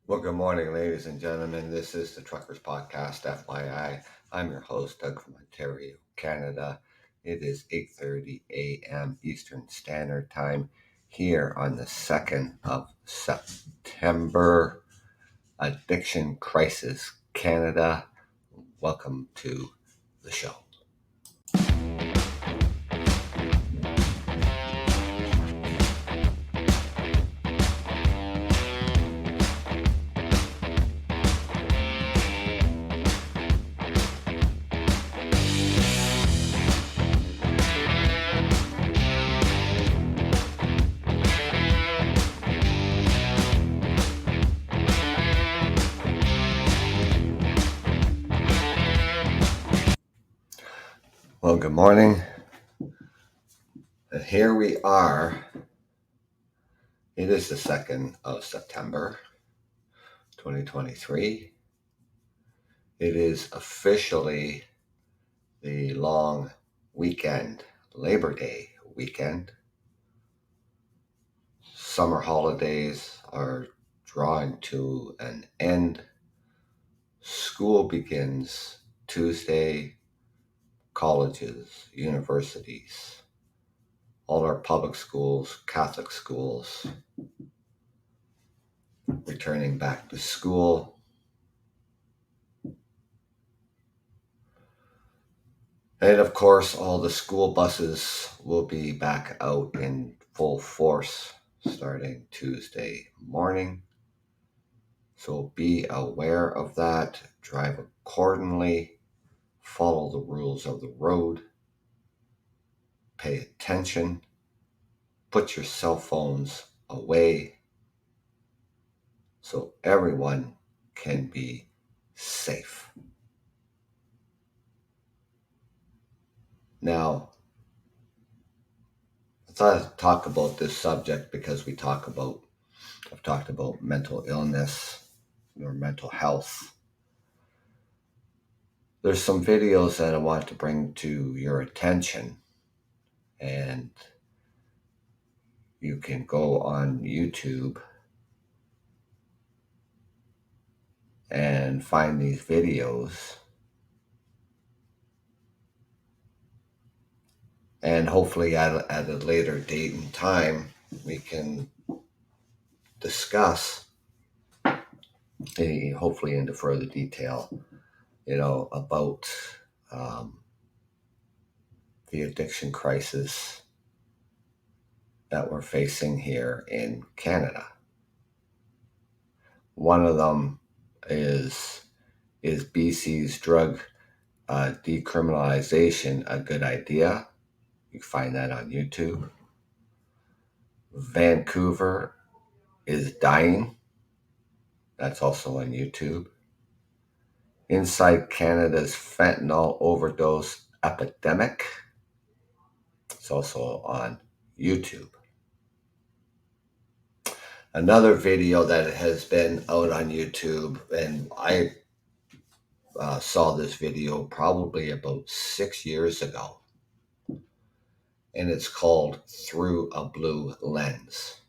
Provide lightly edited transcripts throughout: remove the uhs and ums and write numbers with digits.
Well, good morning, ladies and gentlemen. This is the Truckers Podcast, FYI. I'm your host, Doug from Ontario, Canada. It is 8:30 a.m. Eastern Standard Time here on the 2nd of September. Addiction Crisis Canada. Welcome to the show. Well, good morning. And here we are. It is the 2nd of September, 2023. It is officially the long weekend, Labor Day weekend. Summer holidays are drawing to an end. School begins Tuesday. Colleges, universities, all our public schools, Catholic schools, returning back to school. And of course, all the school buses will be back out in full force starting Tuesday morning. So be aware of that, drive accordingly, follow the rules of the road, pay attention, put your cell phones away so everyone can be safe. Now, I thought I'd talk about this subject because I've talked about mental illness or mental health. There's some videos that I want to bring to your attention, and you can go on YouTube and find these videos, and hopefully at a later date and time we can discuss hopefully into further detail about the addiction crisis that we're facing here in Canada. One of them is BC's drug decriminalization a good idea? You can find that on YouTube. Vancouver is dying. That's also on YouTube. Inside Canada's fentanyl overdose epidemic. It's also on YouTube. Another video that has been out on YouTube, and I saw this video probably about 6 years ago, and it's called Through a Blue Lens.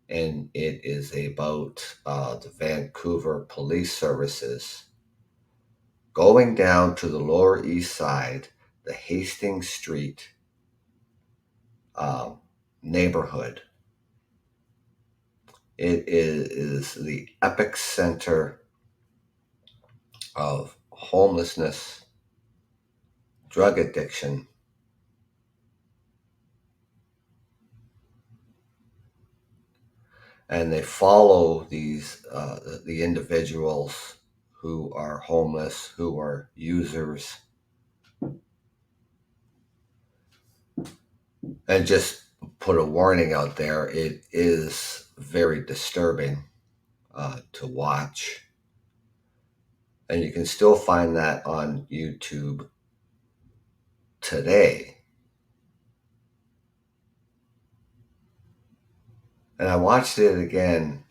And it is about the Vancouver Police Services going down to the Lower East Side, the Hastings Street neighborhood. It is the epicenter of homelessness, drug addiction, and they follow the individuals who are homeless, who are users, and just put a warning out there. It is very disturbing to watch, and you can still find that on YouTube today. And I watched it again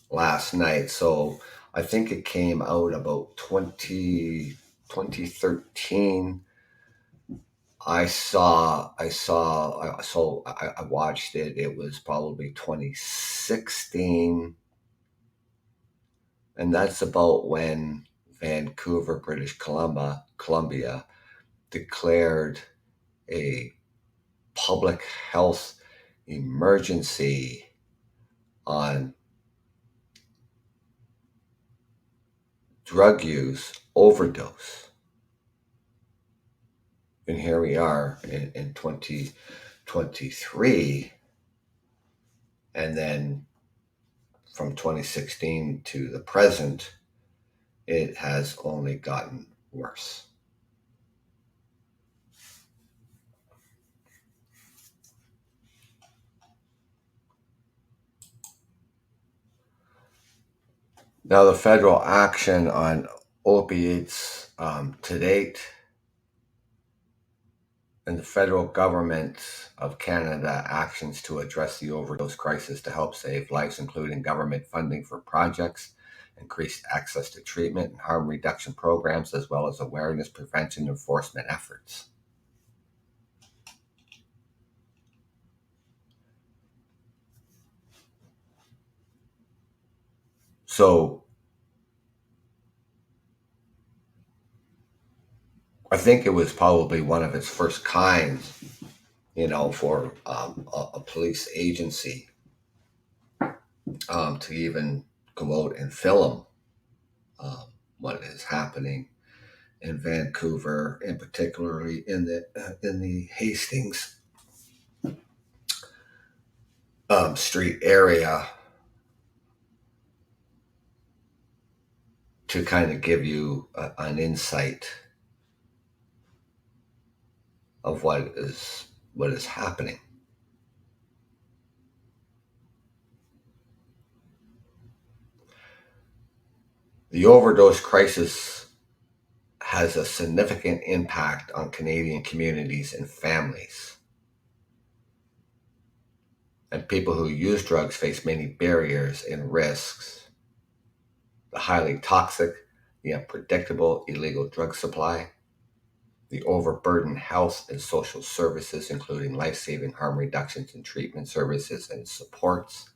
last night. So I think it came out about 2013. I watched it. It was probably 2016. And that's about when Vancouver, British Columbia declared a public health emergency on drug use overdose. And here we are in 2023. And then from 2016 to the present, it has only gotten worse. Now, the federal action on opiates to date, and the federal government of Canada actions to address the overdose crisis to help save lives, including government funding for projects, increased access to treatment and harm reduction programs, as well as awareness, prevention, enforcement efforts. So I think it was probably one of its first kinds, for a police agency to even go out and film what is happening in Vancouver, and particularly in the Hastings Street area, to kind of give you an insight of what is happening. The overdose crisis has a significant impact on Canadian communities and families. And people who use drugs face many barriers and risks. The highly toxic, the unpredictable illegal drug supply, the overburdened health and social services, including life-saving harm reductions and treatment services and supports,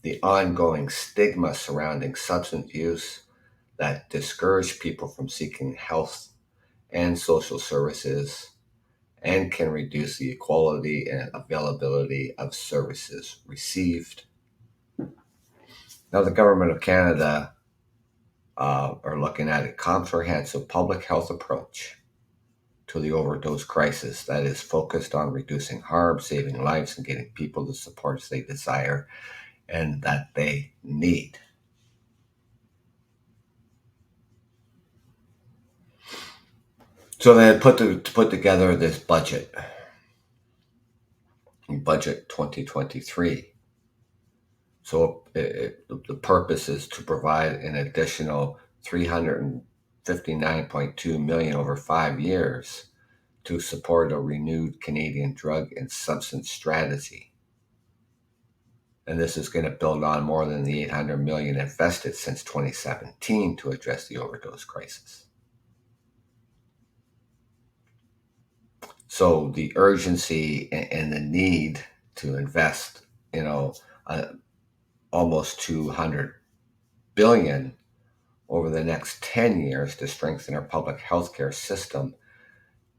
the ongoing stigma surrounding substance use that discourage people from seeking health and social services and can reduce the quality and availability of services received. Now, the Government of Canada are looking at a comprehensive public health approach to the overdose crisis that is focused on reducing harm, saving lives, and getting people the supports they desire and that they need. So they had put together this budget 2023. So the purpose is to provide an additional $359.2 million over 5 years to support a renewed Canadian drug and substance strategy. And this is going to build on more than the $800 million invested since 2017 to address the overdose crisis. So the urgency and the need to invest, almost $200 billion over the next 10 years to strengthen our public health care system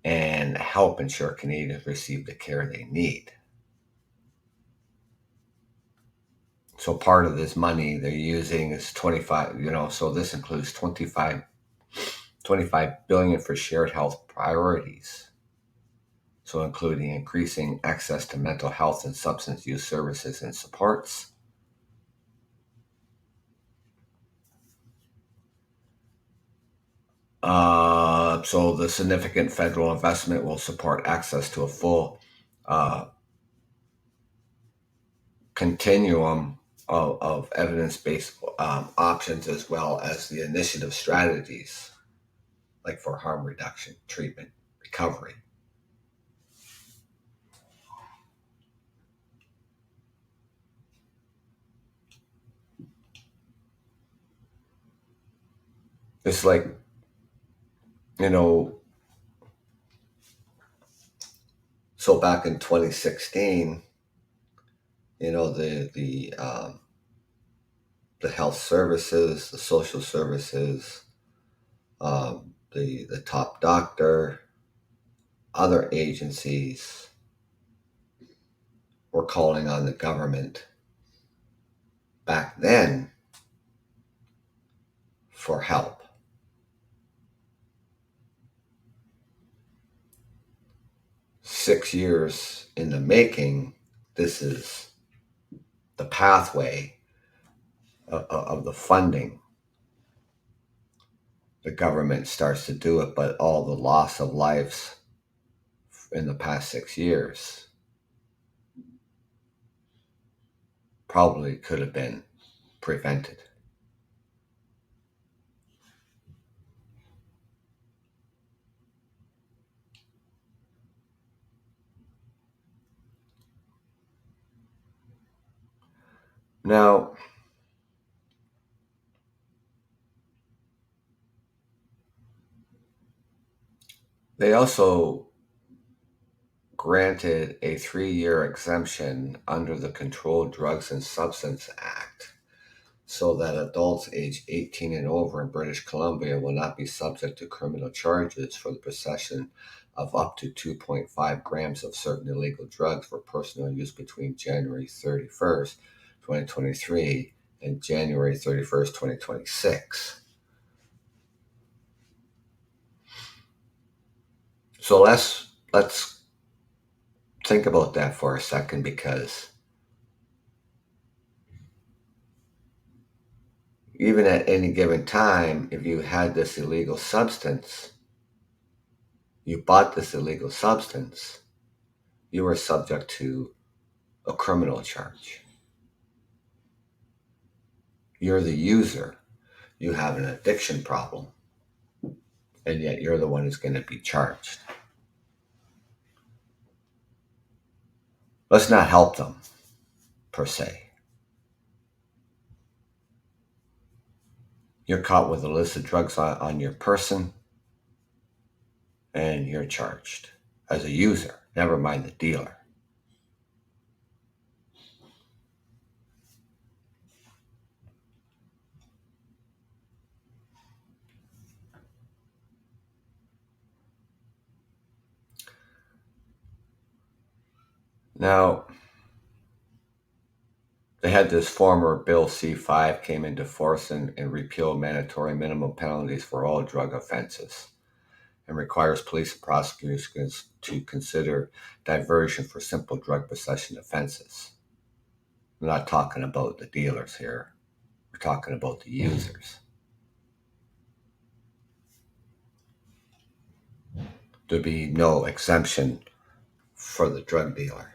and help ensure Canadians receive the care they need. So part of this money they're using is 25, so this includes 25 billion for shared health priorities. So including increasing access to mental health and substance use services and supports, so the significant federal investment will support access to a full continuum of evidence-based options, as well as the initiative strategies like for harm reduction, treatment, recovery. It's like, so back in 2016, the the health services, the social services, the top doctor, other agencies were calling on the government back then for help. Six years in the making, this is the pathway of the funding. The government starts to do it, but all the loss of lives in the past 6 years probably could have been prevented. Now, they also granted a 3-year exemption under the Controlled Drugs and Substance Act so that adults aged 18 and over in British Columbia will not be subject to criminal charges for the possession of up to 2.5 grams of certain illegal drugs for personal use between January 31st, 2023 and January 31st, 2026. So let's think about that for a second, because even at any given time, if you had this illegal substance, you bought this illegal substance, you were subject to a criminal charge. You're the user, you have an addiction problem, and yet you're the one who's going to be charged. Let's not help them, per se. You're caught with illicit drugs on your person, and you're charged as a user, never mind the dealer. Now, they had this former Bill C-5 came into force and repealed mandatory minimum penalties for all drug offenses, and requires police and prosecutors to consider diversion for simple drug possession offenses. We're not talking about the dealers here. We're talking about the users. There'd be no exemption for the drug dealer.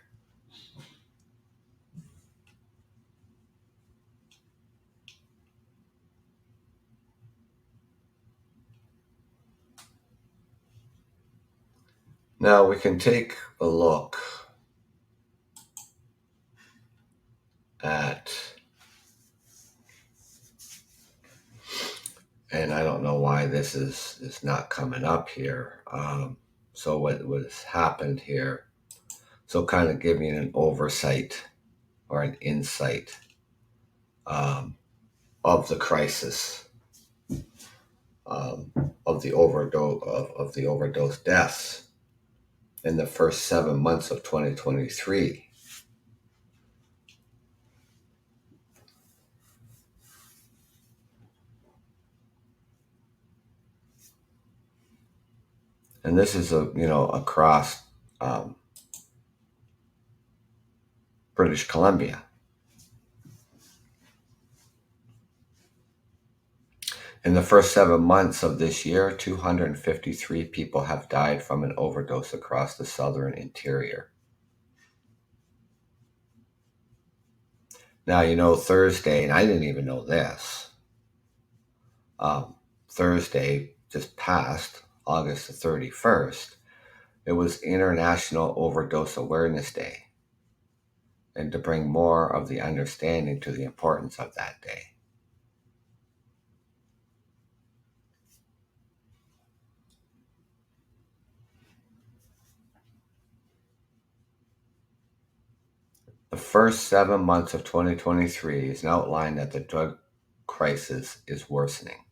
Now we can take a look at, and I don't know why this is not coming up here. So what was happened here? So kind of giving an oversight or an insight um, of the crisis, um, of the overdose deaths in the first 7 months of 2023. And this is across um, British Columbia. In the first 7 months of this year, 253 people have died from an overdose across the southern interior. Now, Thursday, and I didn't even know this, Thursday just passed, August the 31st, it was International Overdose Awareness Day, and to bring more of the understanding to the importance of that day. The first 7 months of 2023 is outlined that the drug crisis is worsening,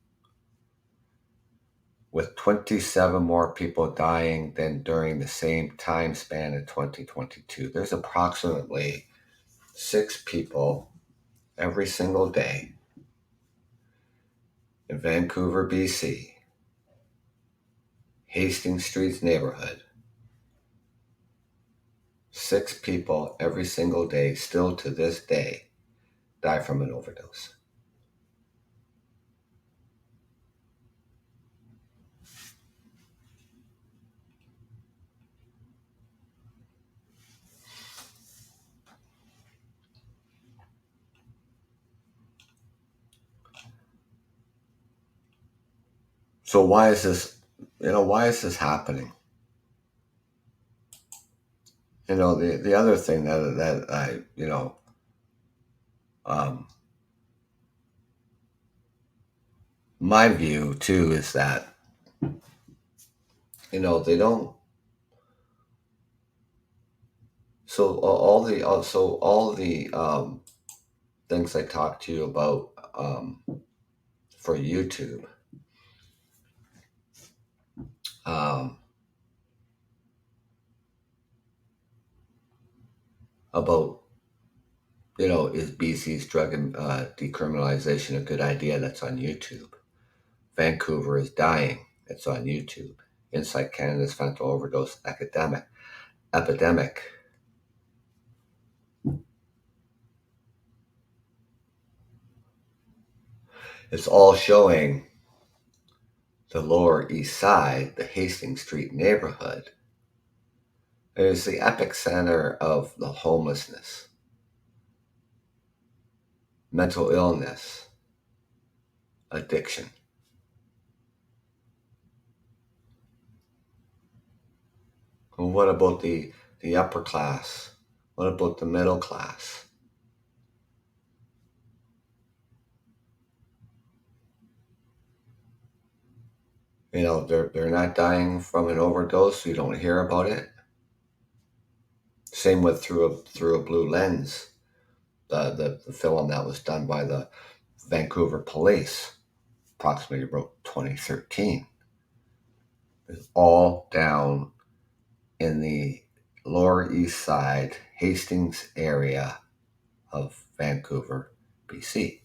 with 27 more people dying than during the same time span in 2022. There's approximately 6 people every single day in Vancouver, BC, Hastings Street's neighborhood. 6 people every single day, still to this day, die from an overdose. So why is this, why is this happening? The other thing that I, um, my view too is that, they don't, all the things I talked to you about, for YouTube, um, about, is BC's drug and decriminalization a good idea? That's on YouTube. Vancouver is dying. It's on YouTube. Inside Canada's fentanyl overdose epidemic. It's all showing the Lower East Side, the Hastings Street neighborhood. It is the epicenter of the homelessness, mental illness, addiction. Well, what about the upper class? What about the middle class? They're not dying from an overdose. You don't hear about it. Same with Through a Blue Lens, the film that was done by the Vancouver police, approximately about 2013. It's all down in the Lower East Side, Hastings area of Vancouver, BC.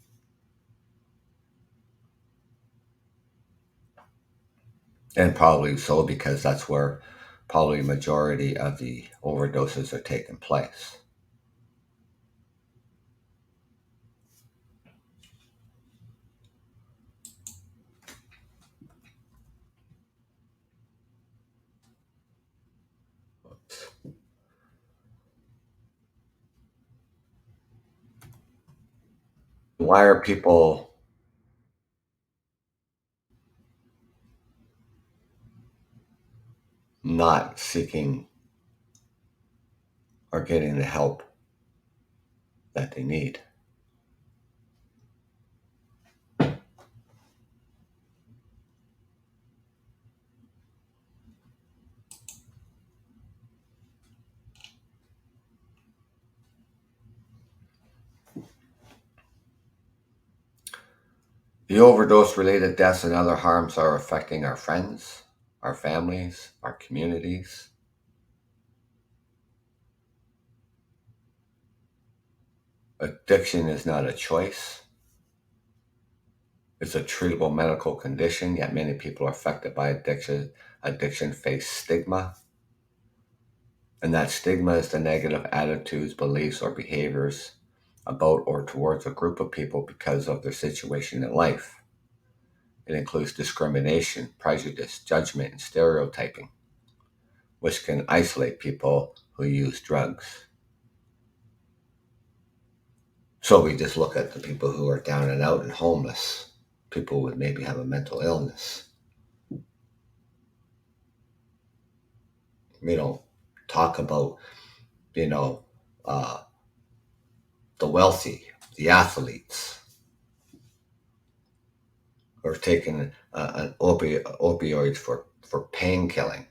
And probably so because that's where probably majority of the overdoses are taking place. Why are people not seeking or getting the help that they need? The overdose related deaths and other harms are affecting our friends, our families, our communities. Addiction is not a choice. It's a treatable medical condition, yet many people affected by addiction face stigma. And that stigma is the negative attitudes, beliefs, or behaviors about or towards a group of people because of their situation in life. It includes discrimination, prejudice, judgment, and stereotyping, which can isolate people who use drugs. So we just look at the people who are down and out and homeless, people who would maybe have a mental illness. We don't talk about, you know, uh, the wealthy, the athletes, who are taking an opioids for pain killing,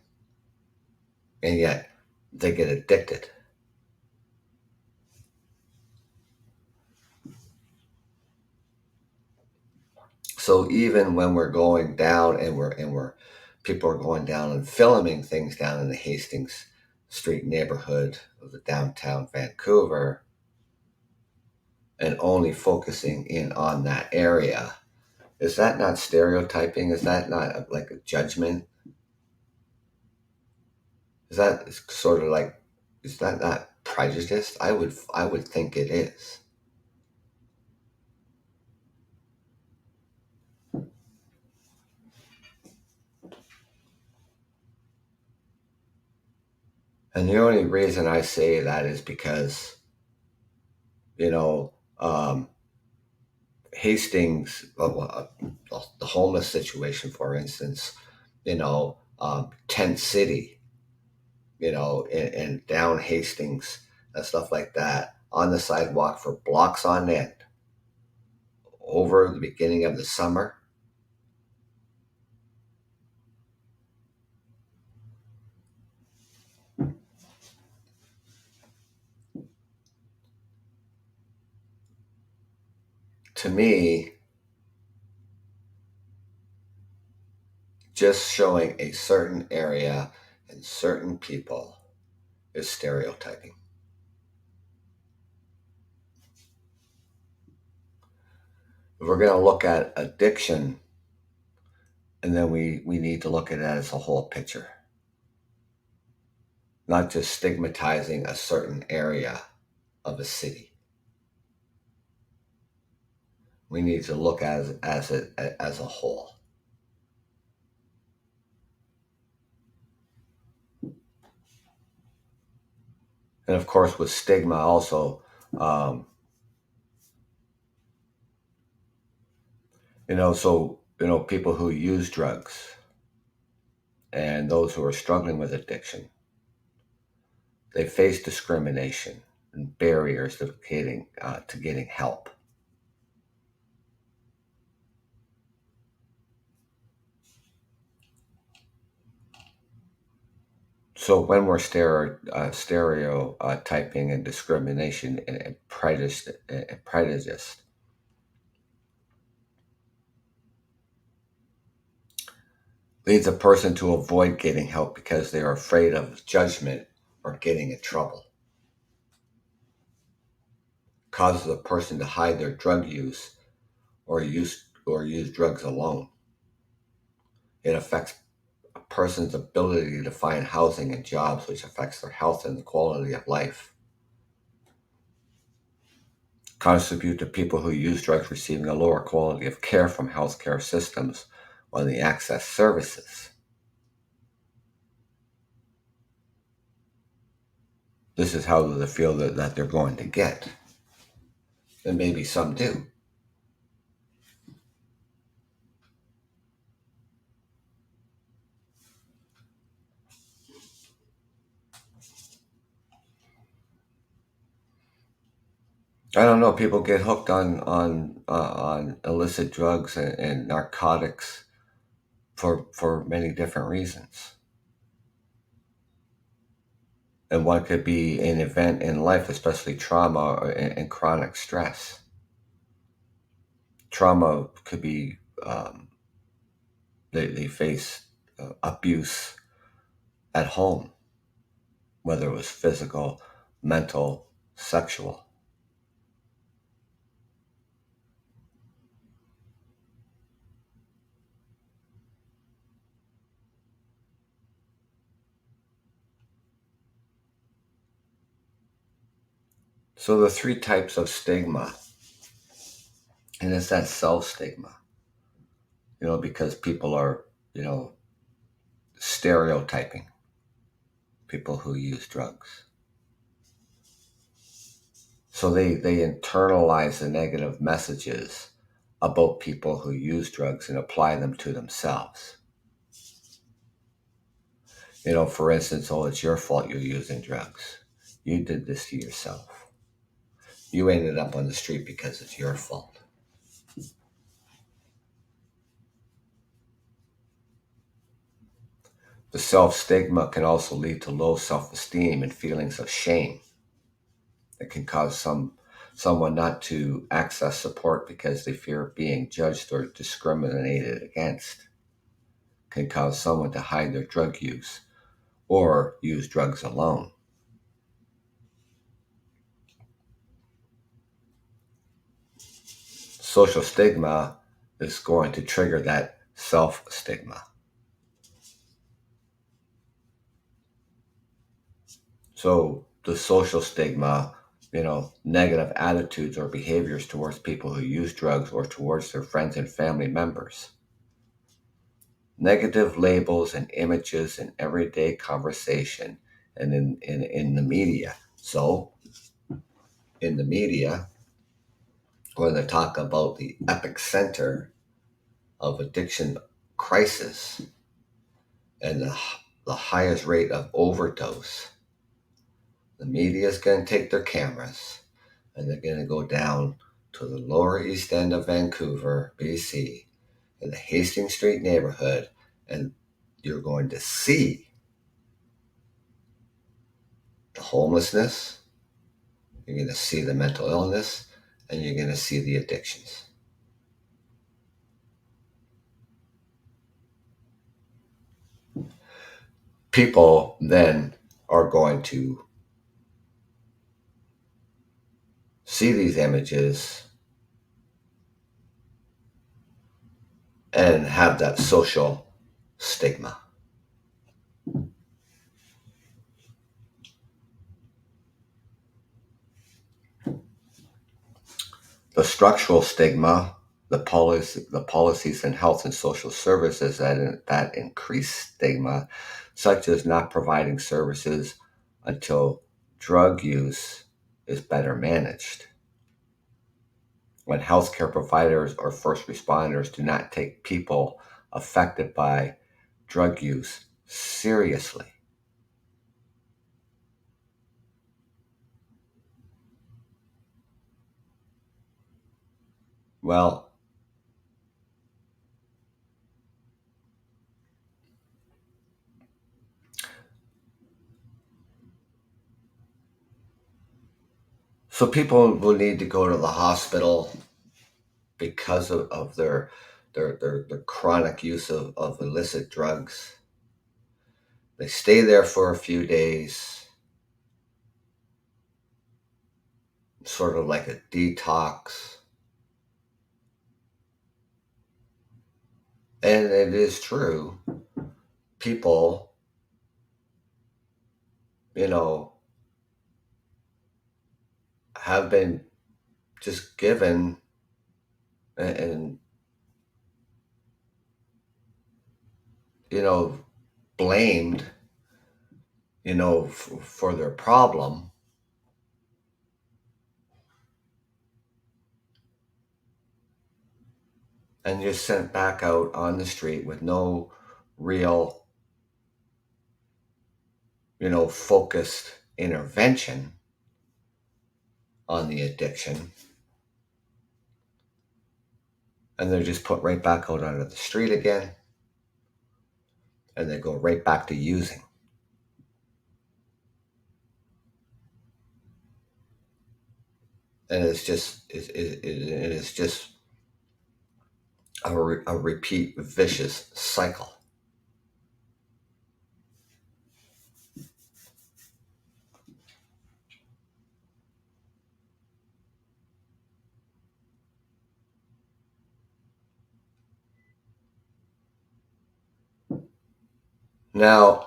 and yet they get addicted. So even when we're going down and we're people are going down and filming things down in the Hastings Street neighborhood of the downtown Vancouver and only focusing in on that area, is that not stereotyping? Is that not like a judgment? Is that sort of like, is that not prejudiced? I would think it is. And the only reason I say that is because, you know, Hastings, the homeless situation, for instance, Tent City, and down Hastings and stuff like that, on the sidewalk for blocks on end over the beginning of the summer. To me, just showing a certain area and certain people is stereotyping. If we're going to look at addiction, and then we need to look at it as a whole picture, not just stigmatizing a certain area of a city. We need to look as it as a whole. And of course, with stigma, also, um, people who use drugs and those who are struggling with addiction, they face discrimination and barriers to getting help. So when we're stereotyping and discrimination and prejudice leads a person to avoid getting help because they are afraid of judgment or getting in trouble. Causes a person to hide their drug use or use drugs alone. It affects a person's ability to find housing and jobs, which affects their health and the quality of life. Contribute to people who use drugs receiving a lower quality of care from healthcare systems when they access services. This is how they feel that they're going to get. And maybe some do. I don't know. People get hooked on illicit drugs and narcotics for many different reasons. And one could be an event in life, especially trauma and chronic stress. Trauma could be they face abuse at home, whether it was physical, mental, sexual. So the three types of stigma, and it's that self stigma, because people are, stereotyping people who use drugs. So they internalize the negative messages about people who use drugs and apply them to themselves. For instance, oh, it's your fault you're using drugs. You did this to yourself. You ended up on the street because it's your fault. The self stigma can also lead to low self esteem and feelings of shame. It can cause someone not to access support because they fear being judged or discriminated against can cause someone to hide their drug use or use drugs alone. Social stigma is going to trigger that self stigma. So the social stigma, negative attitudes or behaviors towards people who use drugs or towards their friends and family members. Negative labels and images in everyday conversation and in the media. So in the media, when they talk about the epic center of addiction crisis and the highest rate of overdose, the media is going to take their cameras and they're going to go down to the lower east end of Vancouver, BC, in the Hastings Street neighborhood, and you're going to see the homelessness, you're going to see the mental illness, and you're going to see the addictions. People then are going to see these images and have that social stigma. The structural stigma, the policies in health and social services that increase stigma, such as not providing services until drug use is better managed. When healthcare providers or first responders do not take people affected by drug use seriously. Well, so people will need to go to the hospital because of their chronic use of illicit drugs. They stay there for a few days, sort of like a detox. And it is true, people, you know, have been just given and, you know, blamed, for their problem and just sent back out on the street with no real, focused intervention on the addiction. And they're just put right back out onto the street again and they go right back to using. And it is just a repeat vicious cycle. Now,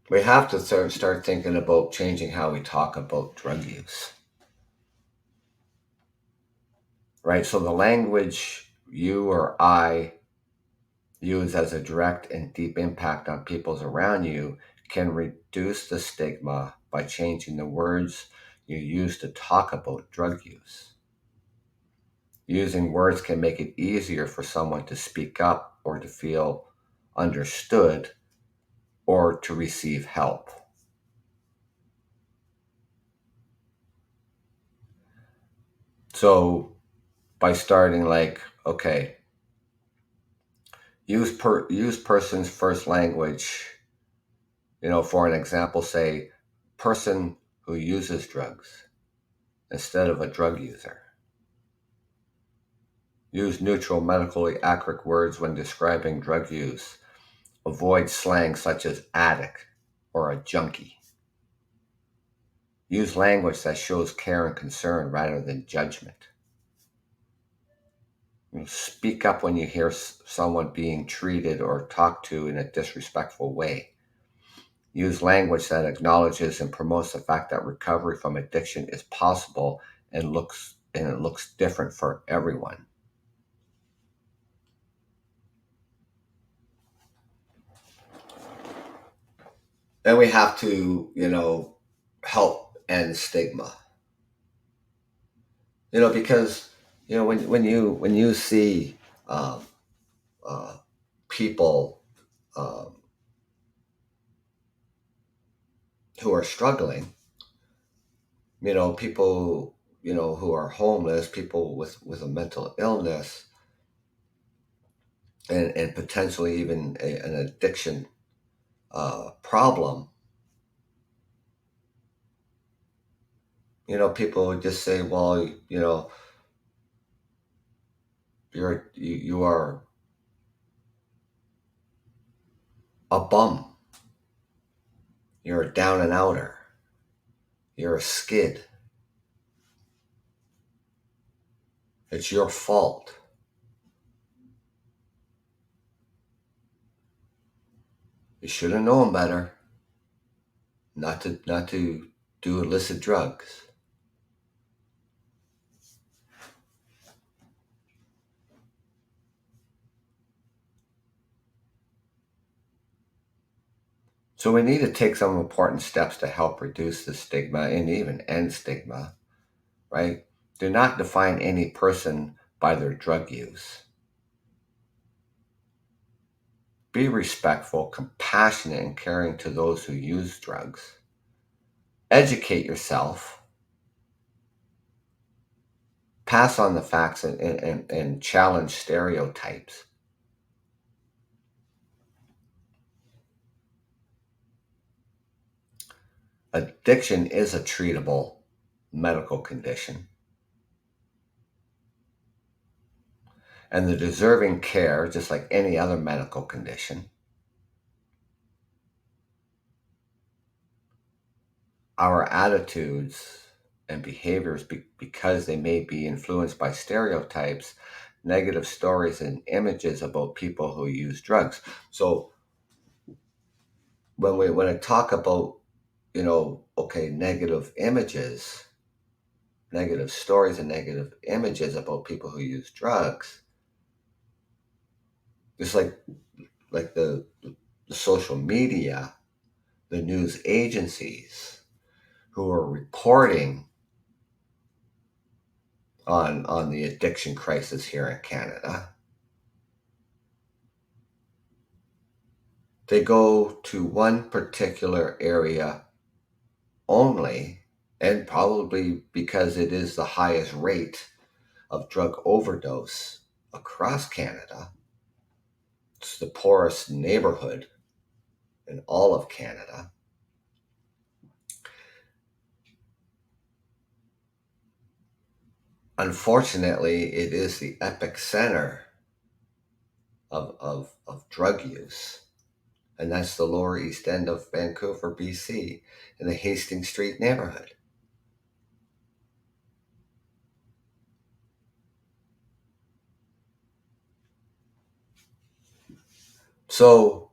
we have to start thinking about changing how we talk about drug use, right? So the language you or I use as a direct and deep impact on people's around you can reduce the stigma by changing the words you use to talk about drug use. Using words can make it easier for someone to speak up or to feel understood or to receive help. So by starting like, okay, use person's first language, For an example, say, person who uses drugs instead of a drug user. Use neutral, medically accurate words when describing drug use. Avoid slang such as addict or a junkie. Use language that shows care and concern rather than judgment. Speak up when you hear someone being treated or talked to in a disrespectful way. Use language that acknowledges and promotes the fact that recovery from addiction is possible and it looks different for everyone. And we have to, help end stigma. Because when you see um, uh, people um, who are struggling, people who are homeless, people with a mental illness, and potentially even an addiction problem, people would just say, well, you are a bum, you're a down and outer, you're a skid, it's your fault. You should have known better not to do illicit drugs. So we need to take some important steps to help reduce the stigma and even end stigma, right? Do not define any person by their drug use. Be respectful, compassionate, and caring to those who use drugs. Educate yourself. Pass on the facts and challenge stereotypes. Addiction is a treatable medical condition, and the deserving care, just like any other medical condition. Our attitudes and behaviors, because they may be influenced by stereotypes, negative stories, and images about people who use drugs. So when I talk about, okay, negative images, negative stories, and negative images about people who use drugs, just like the social media, the news agencies who are reporting on the addiction crisis here in Canada. They go to one particular area only, and probably because it is the highest rate of drug overdose across Canada. It's the poorest neighborhood in all of Canada. Unfortunately, it is the epicenter of drug use. And that's the Lower East End of Vancouver, BC, in the Hastings Street neighborhood. So,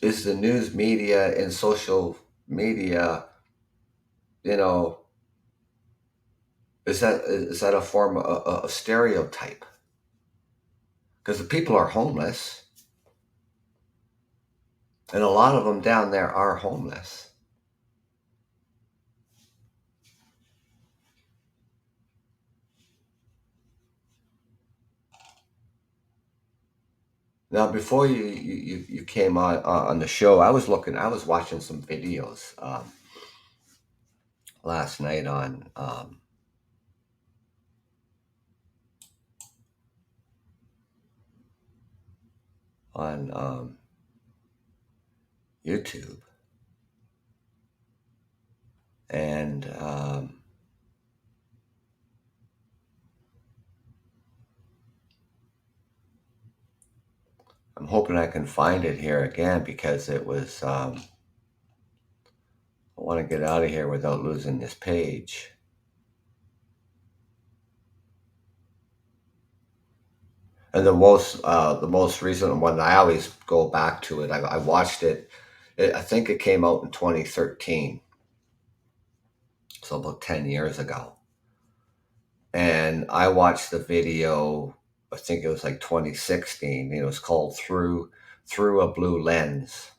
is the news media and social media, you know, is that a form of stereotype? Because the people are homeless, and a lot of them down there are homeless. Now, before you came on the show, I was watching some videos last night on on YouTube, and I'm hoping I can find it here again because it was. I want to get out of here without losing this page. And the most recent one, I always go back to it. I watched it. I think it came out in 2013, so about 10 years ago. And I watched the video. I think it was like 2016. It was called "Through a Blue Lens,"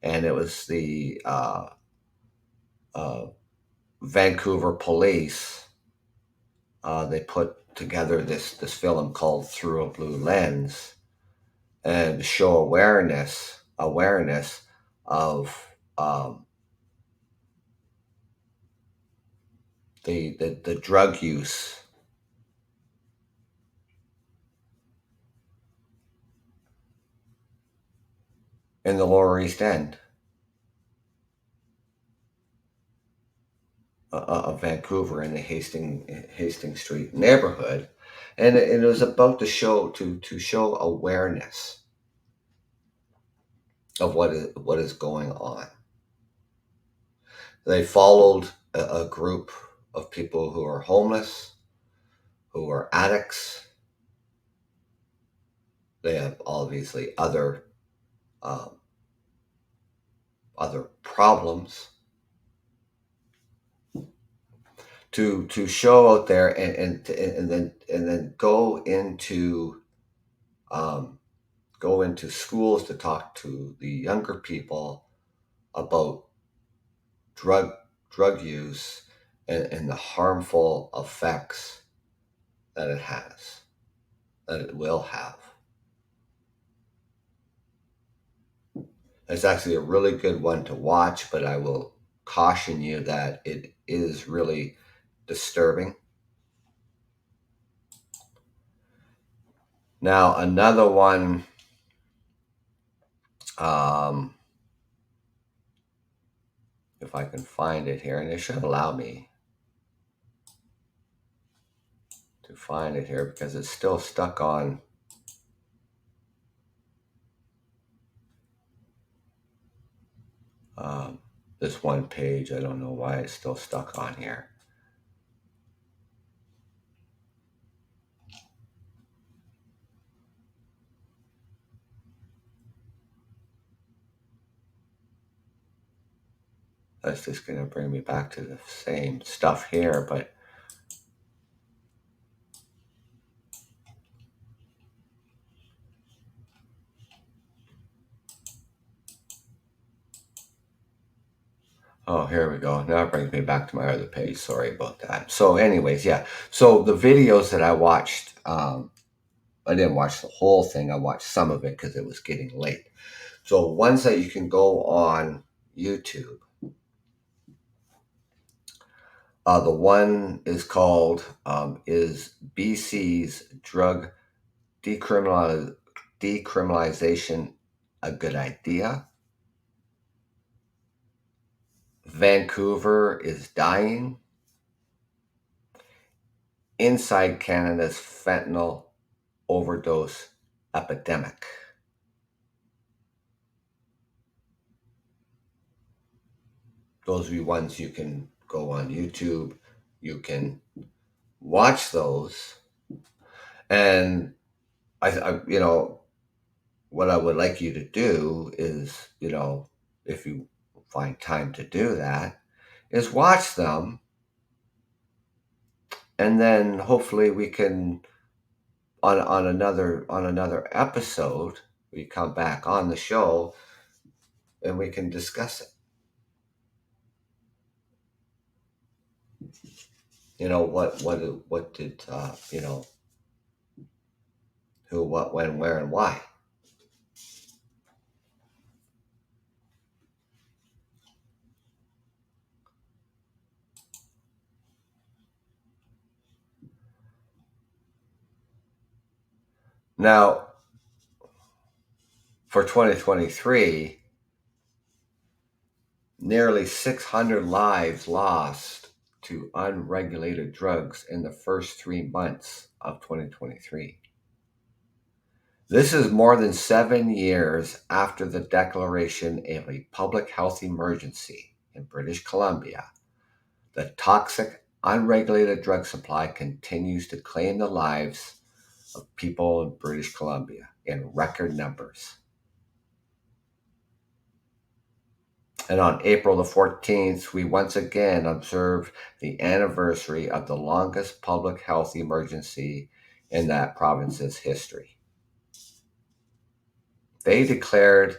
and it was the uh, Vancouver police. They put together this film called "Through a Blue Lens," and to show awareness of the drug use in the Lower East End of Vancouver, in the Hastings Street neighborhood, and it was about to show awareness of what is going on. They followed a group of people who are homeless, who are addicts. They have obviously um, other problems to show out there, and then um, go into schools to talk to the younger people about drug drug use, and the harmful effects that it will have. It's actually a really good one to watch, but I will caution you that it is really disturbing. Now, another one, um, if I can find it here, and it should allow me to find it here because it's still stuck on um, this one page. I don't know why it's still stuck on here. That's just going to bring me back to the same stuff here, but oh, here we go. Now it brings me back to my other page. Sorry about that. So, anyways, yeah. So the videos that I watched, I didn't watch the whole thing. I watched some of it because it was getting late. So ones that you can go on YouTube. The one is called "Is BC's Drug Decriminalization a Good Idea?" Vancouver is dying. Inside Canada's fentanyl overdose epidemic. Those are the ones you can go on YouTube. You can watch those, and what I would like you to do is, if you find time to do that, is watch them, and then hopefully we can on another episode we come back on the show and we can discuss it. What did who, what, when, where, and why. Now, For 2023, nearly 600 lives lost to unregulated drugs in the first 3 months of 2023. This is more than 7 years after the declaration of a public health emergency in British Columbia. The toxic, unregulated drug supply continues to claim the lives of people in British Columbia in record numbers. And on April the 14th, we once again observed the anniversary of the longest public health emergency in that province's history. They declared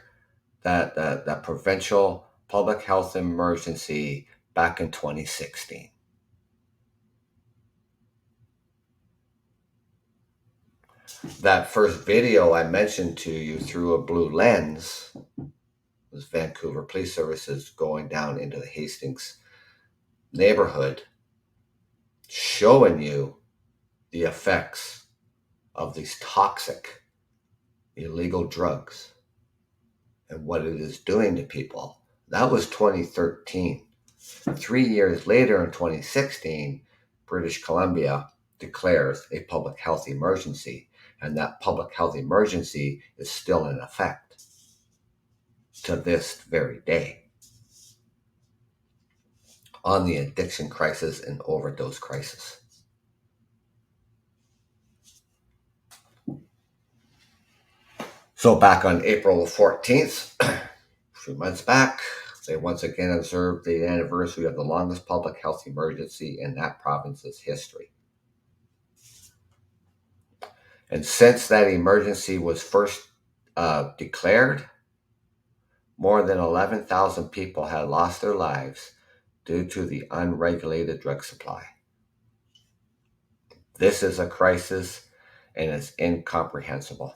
that provincial public health emergency back in 2016. That first video I mentioned to you through a blue lens was Vancouver Police Services going down into the Hastings neighborhood, showing you the effects of these toxic, illegal drugs and what it is doing to people. That was 2013. 3 years later, in 2016, British Columbia declares a public health emergency, and that public health emergency is still in effect to this very day on the addiction crisis and overdose crisis. So back on April the 14th, a few months back, they once again observed the anniversary of the longest public health emergency in that province's history. And since that emergency was first declared, more than 11,000 people had lost their lives due to the unregulated drug supply. This is a crisis, and it's incomprehensible.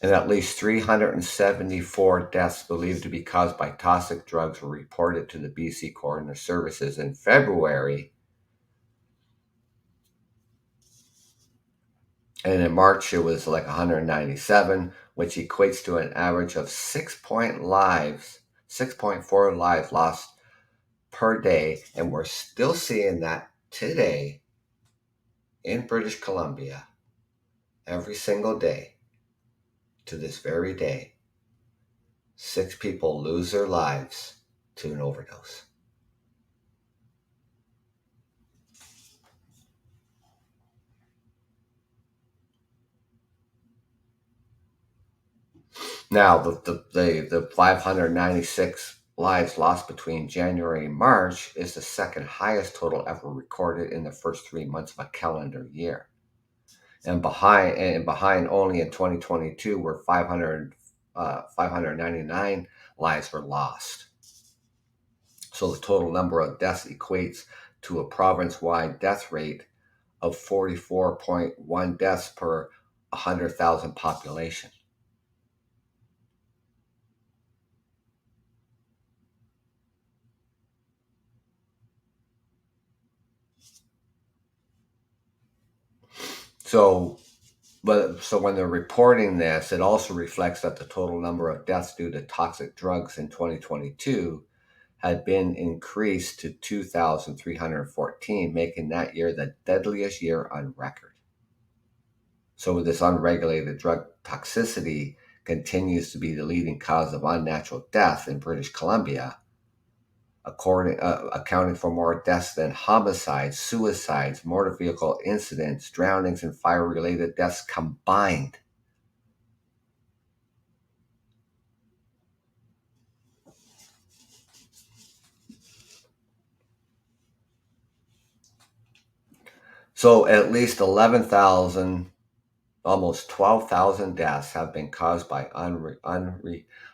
And at least 374 deaths believed to be caused by toxic drugs were reported to the BC Coroner Services in February. And in March, it was like 197, which equates to an average of 6.4 lives lost per day. And we're still seeing that today in British Columbia, every single day to this very day. 6 people lose their lives to an overdose. Now, the 596 lives lost between January and March is the second highest total ever recorded in the first 3 months of a calendar year. And behind only in 2022, where 599 lives were lost. So the total number of deaths equates to a province-wide death rate of 44.1 deaths per 100,000 population. So when they're reporting this, it also reflects that the total number of deaths due to toxic drugs in 2022 had been increased to 2,314, making that year the deadliest year on record. So this unregulated drug toxicity continues to be the leading cause of unnatural death in British Columbia, accounting for more deaths than homicides, suicides, motor vehicle incidents, drownings, and fire-related deaths combined. So at least 11,000, almost 12,000 deaths have been caused by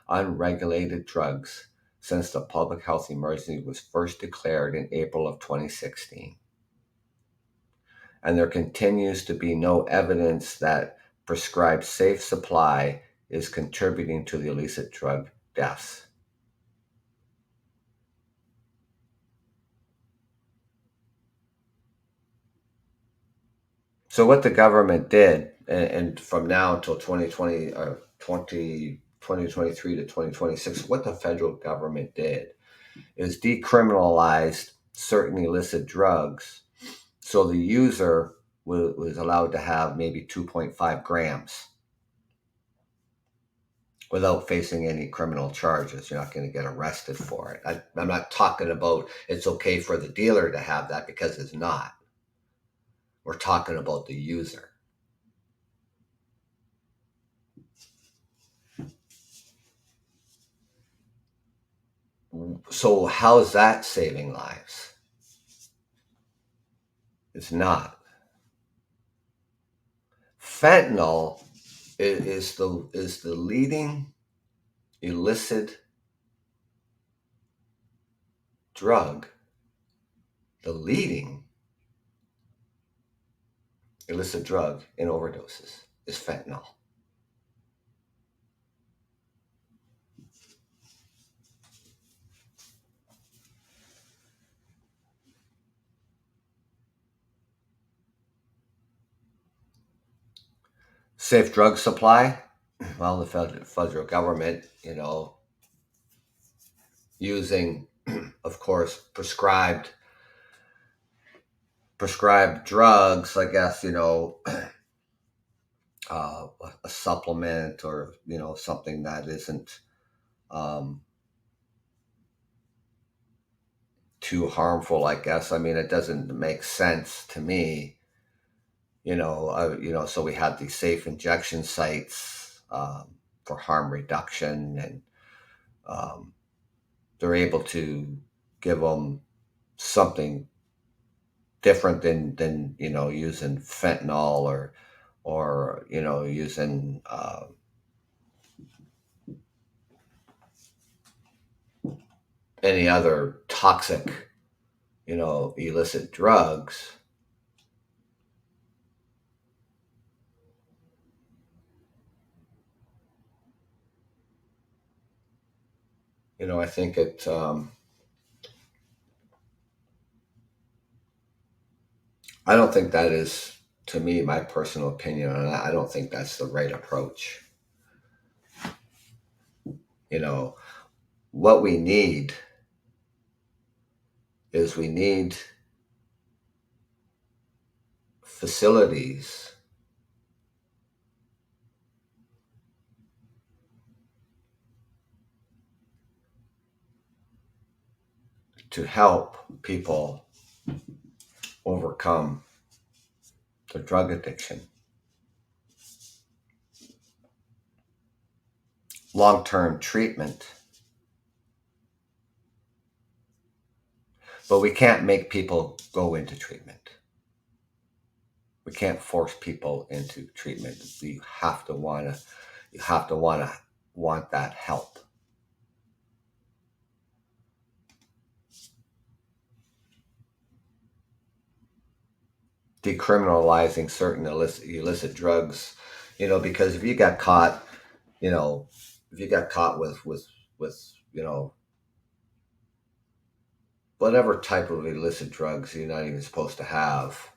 unregulated drugs since the public health emergency was first declared in April of 2016. And there continues to be no evidence that prescribed safe supply is contributing to the illicit drug deaths. So what the government did and from now until 2020 or 2023 to 2026, what the federal government did is decriminalized certain illicit drugs. So the user was allowed to have maybe 2.5 grams without facing any criminal charges. You're not going to get arrested for it. I'm not talking about it's okay for the dealer to have that, because it's not. We're talking about the user. So how's that saving lives? It's not. Fentanyl is the leading illicit drug. The leading illicit drug in overdoses is fentanyl. Safe drug supply. Well, the federal government, using, of course, prescribed drugs, I guess, a supplement, or something that isn't um, too harmful, I guess. I mean, it doesn't make sense to me, so we have these safe injection sites for harm reduction, and um, they're able to give them something different than using fentanyl, or using any other toxic illicit drugs. I think I don't think that is, to me, my personal opinion on that. I don't think that's the right approach. you know what we need is, we need facilities to help people overcome their drug addiction. Long-term treatment. But we can't make people go into treatment. We can't force people into treatment. You have to want that help. Decriminalizing certain illicit drugs, because if you got caught, with whatever type of illicit drugs you're not even supposed to have,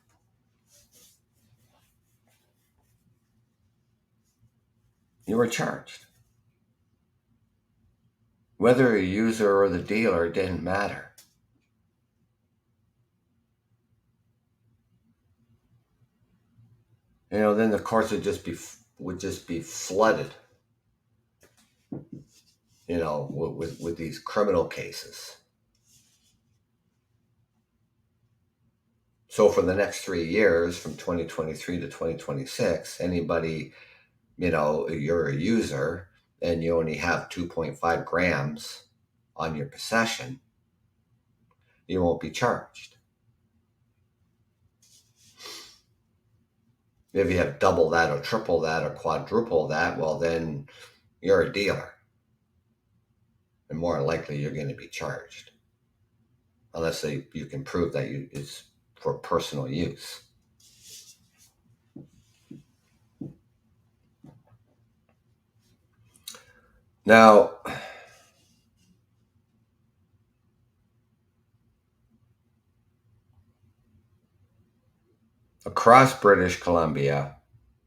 you were charged. Whether a user or the dealer, it didn't matter. Then the courts would just be flooded, with these criminal cases. So for the next 3 years, from 2023 to 2026, anybody, you're a user and you only have 2.5 grams on your possession, you won't be charged. If you have double that or triple that or quadruple that, well, then you're a dealer. And more likely you're going to be charged. Unless you can prove that it's for personal use. Now, across British Columbia,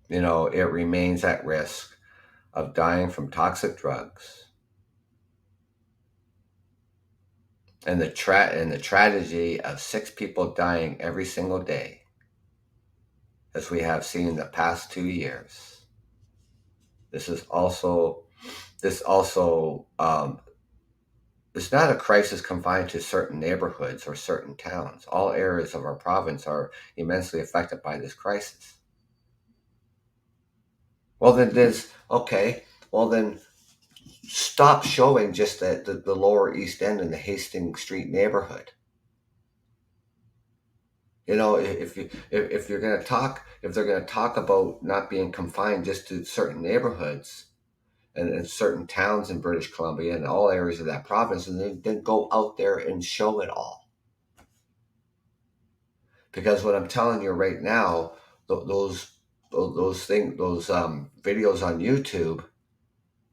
it remains at risk of dying from toxic drugs. And the tragedy of 6 people dying every single day, as we have seen in the past 2 years. This also it's not a crisis confined to certain neighborhoods or certain towns. All areas of our province are immensely affected by this crisis. Well, then there's okay. Well, then stop showing just the Lower East End and the Hastings Street neighborhood. If you're going to talk, if they're going to talk about not being confined just to certain neighborhoods and certain towns in British Columbia and all areas of that province, and then go out there and show it all. Because what I'm telling you right now, those videos on YouTube,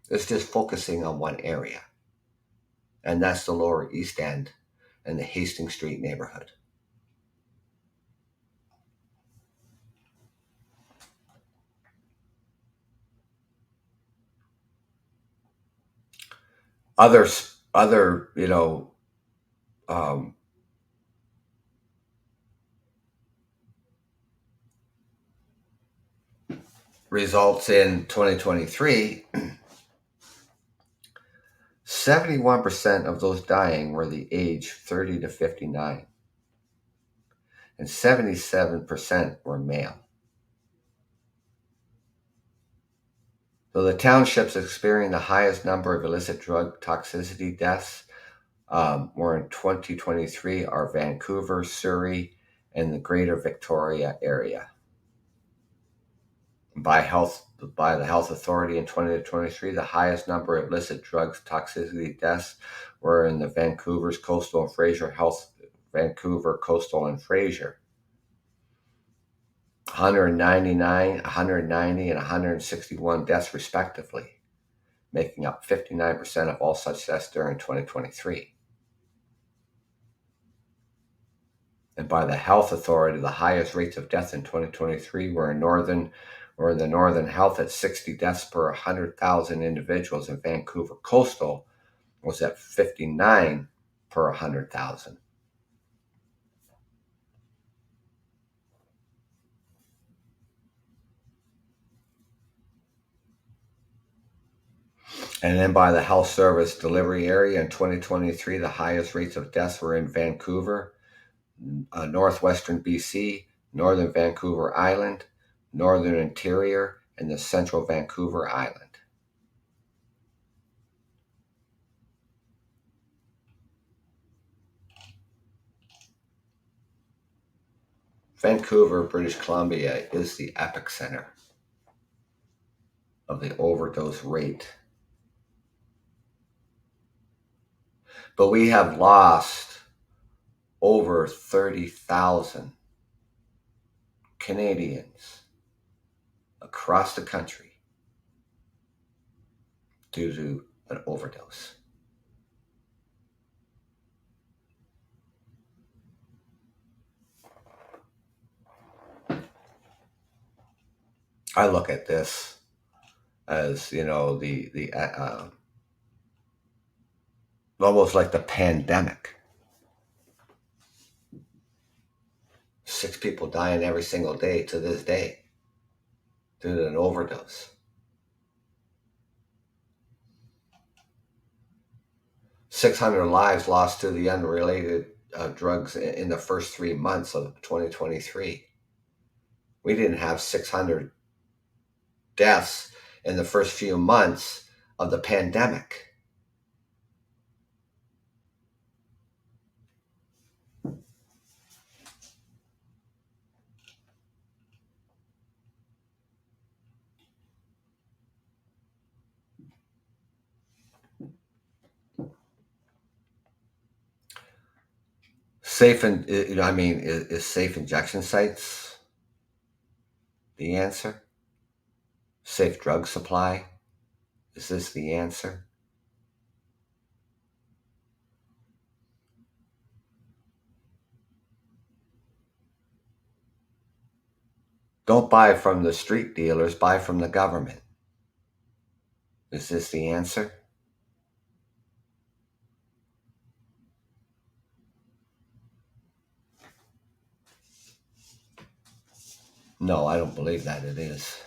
is just focusing on one area, and that's the Lower East End and the Hastings Street neighborhood. Other um, results in 2023. 71% of those dying were the age 30 to 59, and 77% were male. So the townships experiencing the highest number of illicit drug toxicity deaths were in 2023 are Vancouver, Surrey, and the Greater Victoria area. By the health authority in 2023, the highest number of illicit drugs toxicity deaths were in the Vancouver's Coastal and Fraser Health, Vancouver, Coastal, and Fraser. 199, 190, and 161 deaths respectively, making up 59% of all such deaths during 2023. And by the health authority, the highest rates of death in 2023 were in the Northern Health at 60 deaths per 100,000 individuals, and Vancouver Coastal was at 59 per 100,000. And then by the health service delivery area in 2023, the highest rates of deaths were in Vancouver, northwestern BC, northern Vancouver Island, northern interior, and the central Vancouver Island. Vancouver, British Columbia is the epicenter of the overdose rate. But we have lost over 30,000 Canadians across the country due to an overdose. I look at this as the almost like the pandemic. 6 people dying every single day to this day due to an overdose. 600 lives lost to the unrelated drugs in the first 3 months of 2023. We didn't have 600 deaths in the first few months of the pandemic. Is safe injection sites the answer? Safe drug supply? Is this the answer? Don't buy from the street dealers, buy from the government. Is this the answer? No, I don't believe that it is.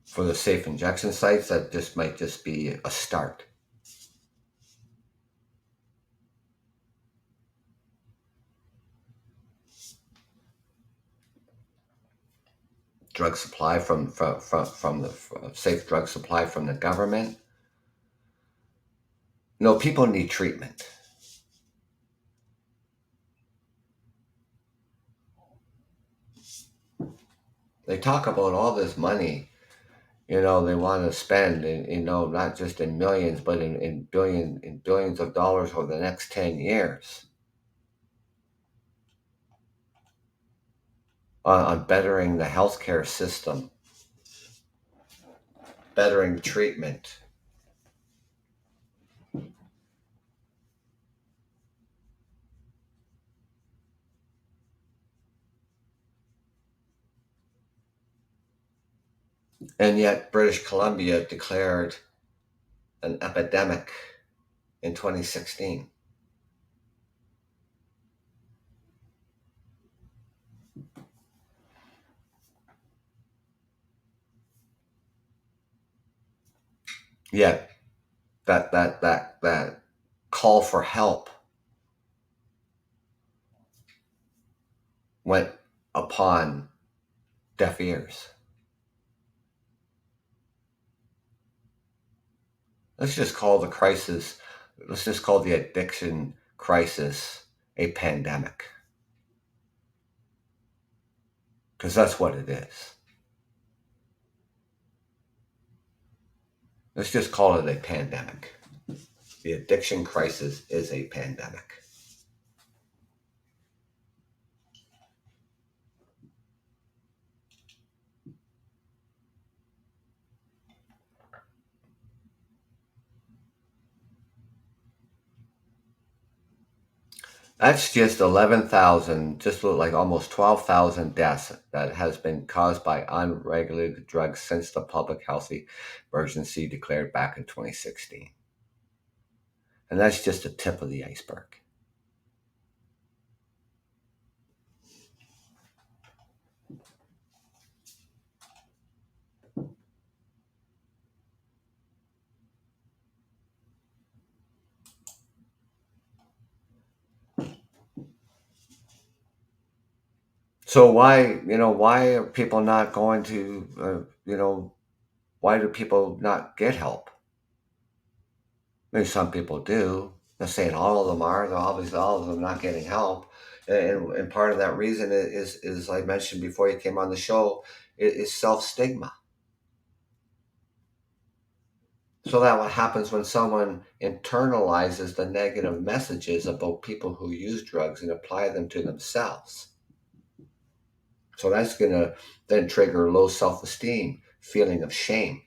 For the safe injection sites, that just might just be a start. Drug supply from the safe drug supply from the government. No, people need treatment. They talk about all this money, they want to spend, not just in millions, but in billions of dollars over the next 10 years on bettering the healthcare system, bettering treatment. And yet, British Columbia declared an epidemic in 2016. Yet, that call for help went upon deaf ears. Let's just call the crisis, let's just call the addiction crisis a pandemic. Because that's what it is. Let's just call it a pandemic. The addiction crisis is a pandemic. That's just 11,000, just like almost 12,000 deaths that has been caused by unregulated drugs since the public health emergency declared back in 2016. And that's just the tip of the iceberg. So why are people not going to, why do people not get help? Maybe some people do. I'm not saying all of them are. Obviously, all of them not getting help, and part of that reason is I mentioned before you came on the show, is self stigma. So that what happens when someone internalizes the negative messages about people who use drugs and apply them to themselves. So that's going to then trigger low self esteem, feeling of shame.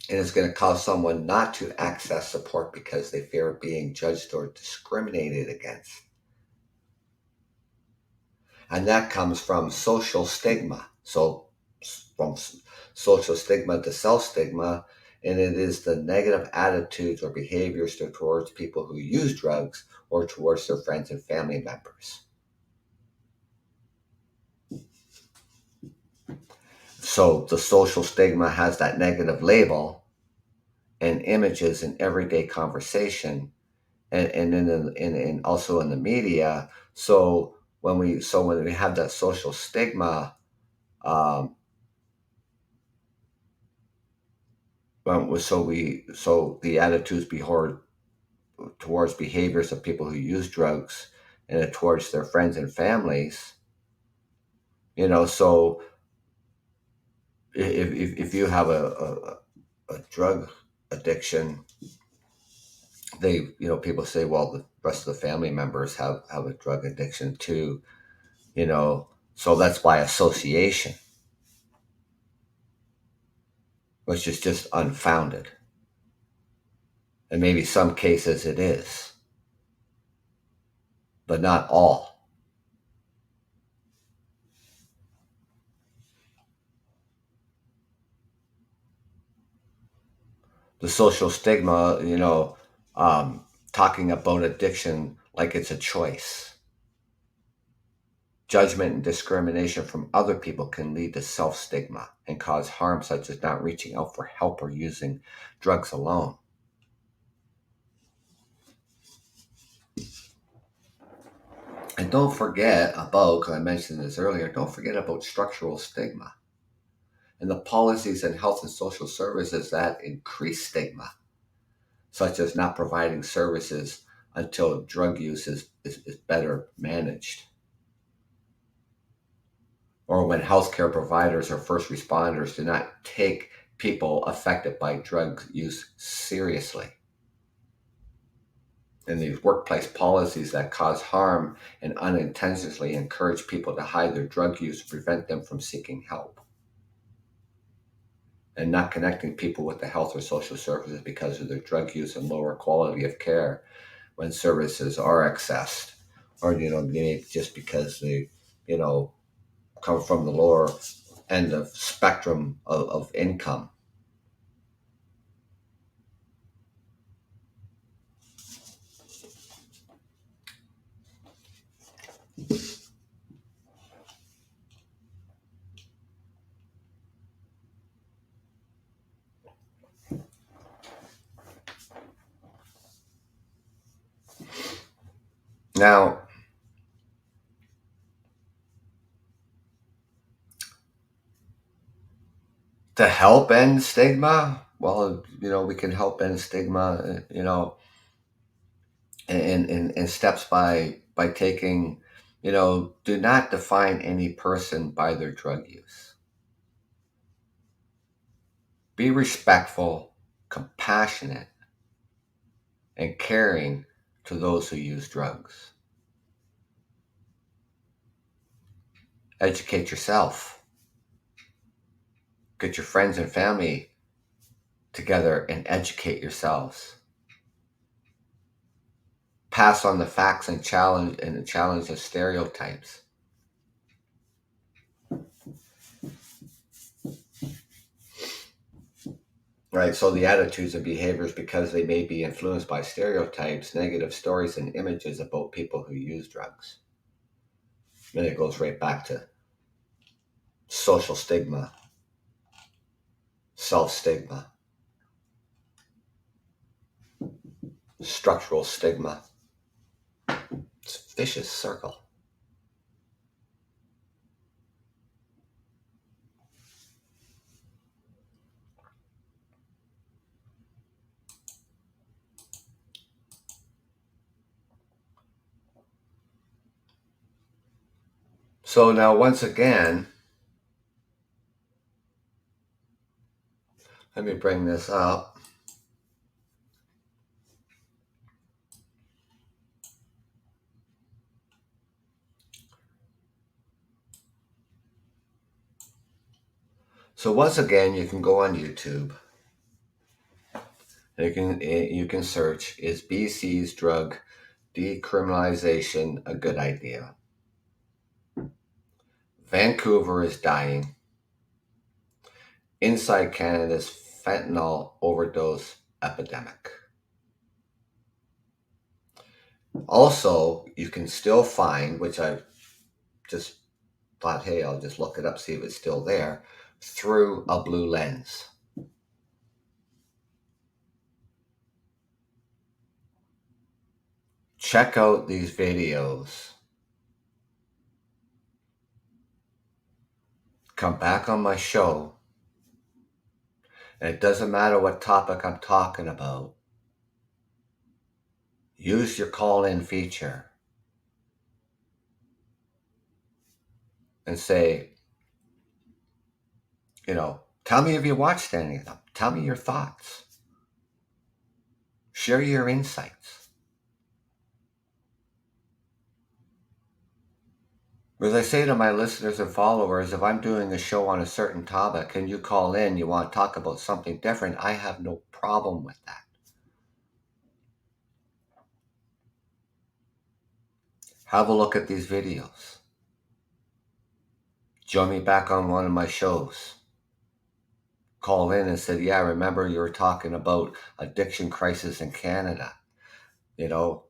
And it's going to cause someone not to access support because they fear being judged or discriminated against. And that comes from social stigma. So, from social stigma to self stigma, and it is the negative attitudes or behaviors towards people who use drugs or towards their friends and family members. So, the social stigma has that negative label and images in everyday conversation and also in the media. So when we have that social stigma, um, so the attitudes towards behaviors of people who use drugs and towards their friends and families. So if you have a drug addiction, people say, well, the rest of the family members have a drug addiction too, so that's by association, which is just unfounded. And maybe some cases it is. but not all. The social stigma, talking about addiction like it's a choice. Judgment and discrimination from other people can lead to self stigma and cause harm, such as not reaching out for help or using drugs alone. And don't forget about, because I mentioned this earlier, don't forget about structural stigma and the policies in health and social services that increase stigma, such as not providing services until drug use is better managed, or when healthcare providers or first responders do not take people affected by drug use seriously. And these workplace policies that cause harm and unintentionally encourage people to hide their drug use to prevent them from seeking help. And not connecting people with the health or social services because of their drug use and lower quality of care when services are accessed, or maybe just because they you know come from the lower end of spectrum of income. Now, to help end stigma, well, we can help end stigma, in steps by taking, do not define any person by their drug use. Be respectful, compassionate, and caring to those who use drugs. Educate yourself. Get your friends and family together and educate yourselves. Pass on the facts and challenge the stereotypes. Right, so the attitudes and behaviors, because they may be influenced by stereotypes, negative stories, and images about people who use drugs. Then it goes right back to social stigma, self stigma, structural stigma. It's a vicious circle. So now, once again, let me bring this up. So once again, you can go on YouTube. You can search, is BC's drug decriminalization a good idea? Vancouver is dying. Inside Canada's fentanyl overdose epidemic. Also, you can still find, which I just thought, hey, I'll just look it up, see if it's still there, Through a Blue Lens. Check out these videos. Come back on my show. And it doesn't matter what topic I'm talking about. Use your call-in feature and say, tell me if you watched any of them. Tell me your thoughts. Share your insights. As I say to my listeners and followers, if I'm doing a show on a certain topic and you call in, you want to talk about something different, I have no problem with that. Have a look at these videos. Join me back on one of my shows. Call in and said, yeah, I remember you were talking about addiction crisis in Canada. You know,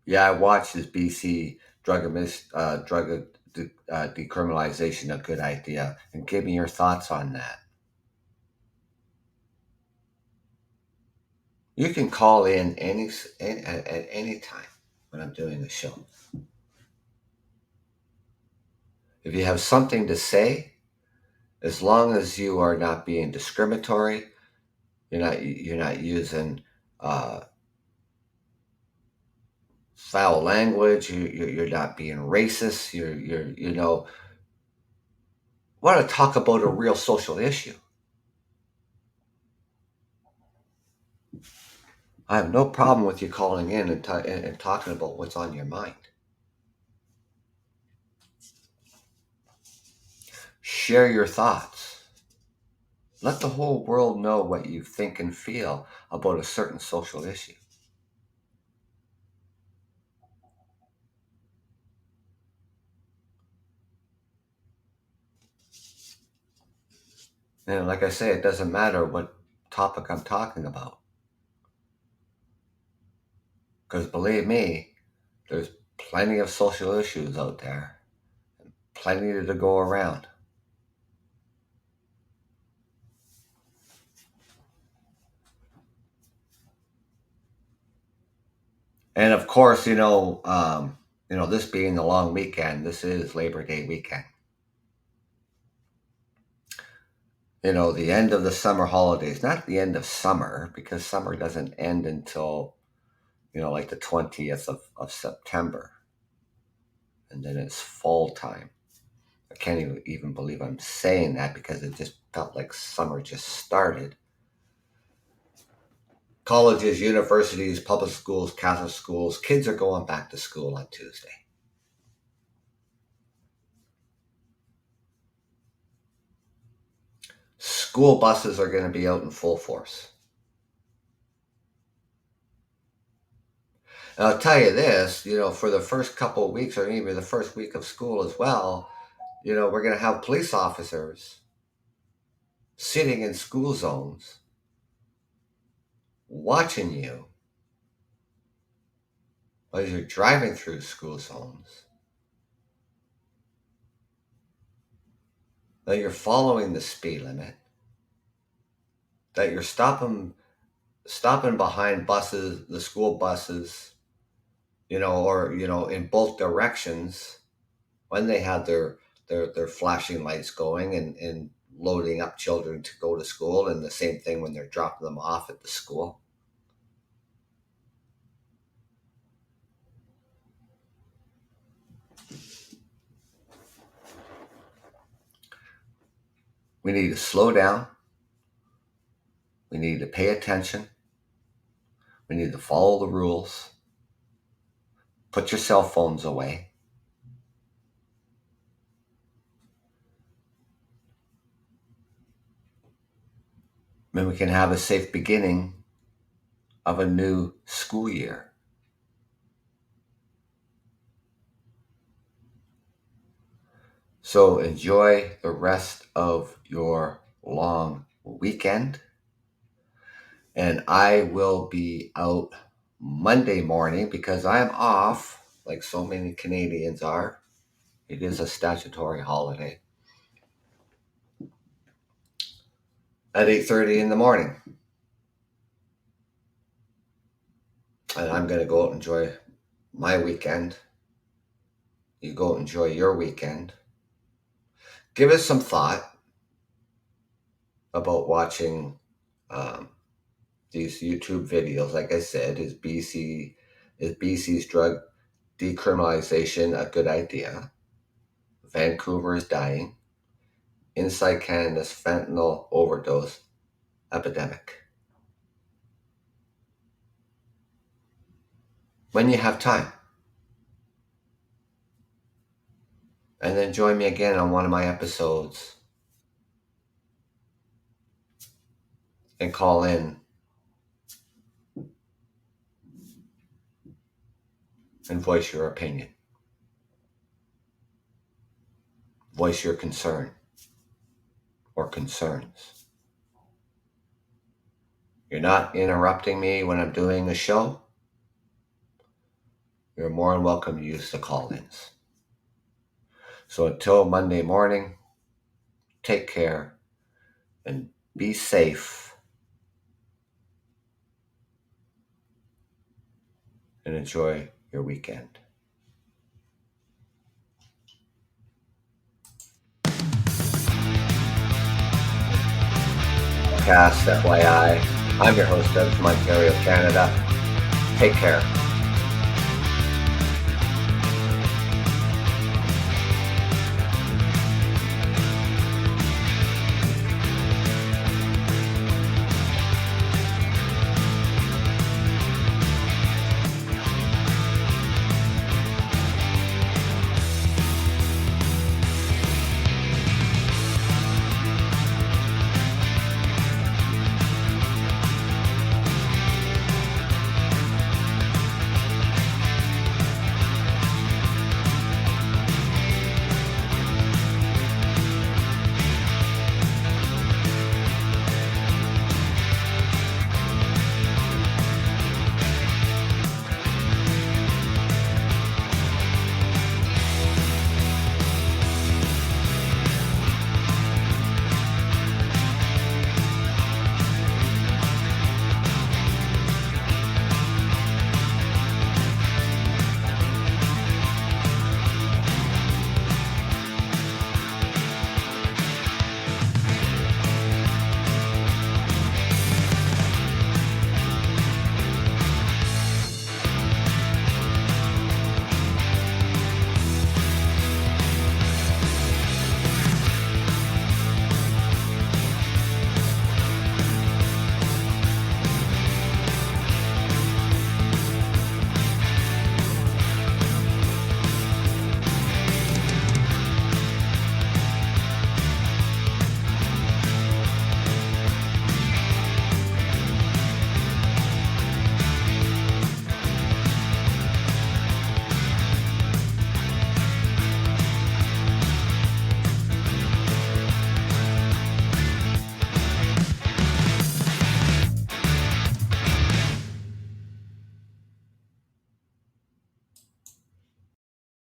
yeah, I watched this BC decriminalization, a good idea, and give me your thoughts on that. You can call in at any time when I'm doing the show. If you have something to say, as long as you are not being discriminatory, you're not using uh, foul language, you're not being racist. Want to talk about a real social issue. I have no problem with you calling in and talking about what's on your mind. Share your thoughts. Let the whole world know what you think and feel about a certain social issue. And like I say, it doesn't matter what topic I'm talking about. Because believe me, there's plenty of social issues out there, plenty to go around. And of course, this being the long weekend, this is Labor Day weekend. The end of the summer holidays, not the end of summer, because summer doesn't end until, like the 20th of September. And then it's fall time. I can't even believe I'm saying that because it just felt like summer just started. Colleges, universities, public schools, Catholic schools, kids are going back to school on Tuesday. School buses are going to be out in full force. And I'll tell you this, for the first couple of weeks or even the first week of school as well, we're going to have police officers sitting in school zones watching you as you're driving through school zones, that you're following the speed limit, that you're stopping behind buses, the school buses, or in both directions when they have their flashing lights going and loading up children to go to school, and the same thing when they're dropping them off at the school. We need to slow down. We need to pay attention. We need to follow the rules. Put your cell phones away. Then we can have a safe beginning of a new school year. So enjoy the rest of your long weekend. And I will be out Monday morning because I'm off, like so many Canadians are. It is a statutory holiday. At 8:30 in the morning. And I'm going to go out and enjoy my weekend. You go enjoy your weekend. Give us some thought about watching these YouTube videos. Like I said, is BC's drug decriminalization a good idea? Vancouver is dying. Inside Canada's fentanyl overdose epidemic. When you have time. And then join me again on one of my episodes and call in and voice your opinion. Voice your concern or concerns. You're not interrupting me when I'm doing a show. You're more than welcome to use the call-ins. So until Monday morning, take care and be safe and enjoy your weekend. Cast FYI, I'm your host, Doug from Ontario, Canada. Take care.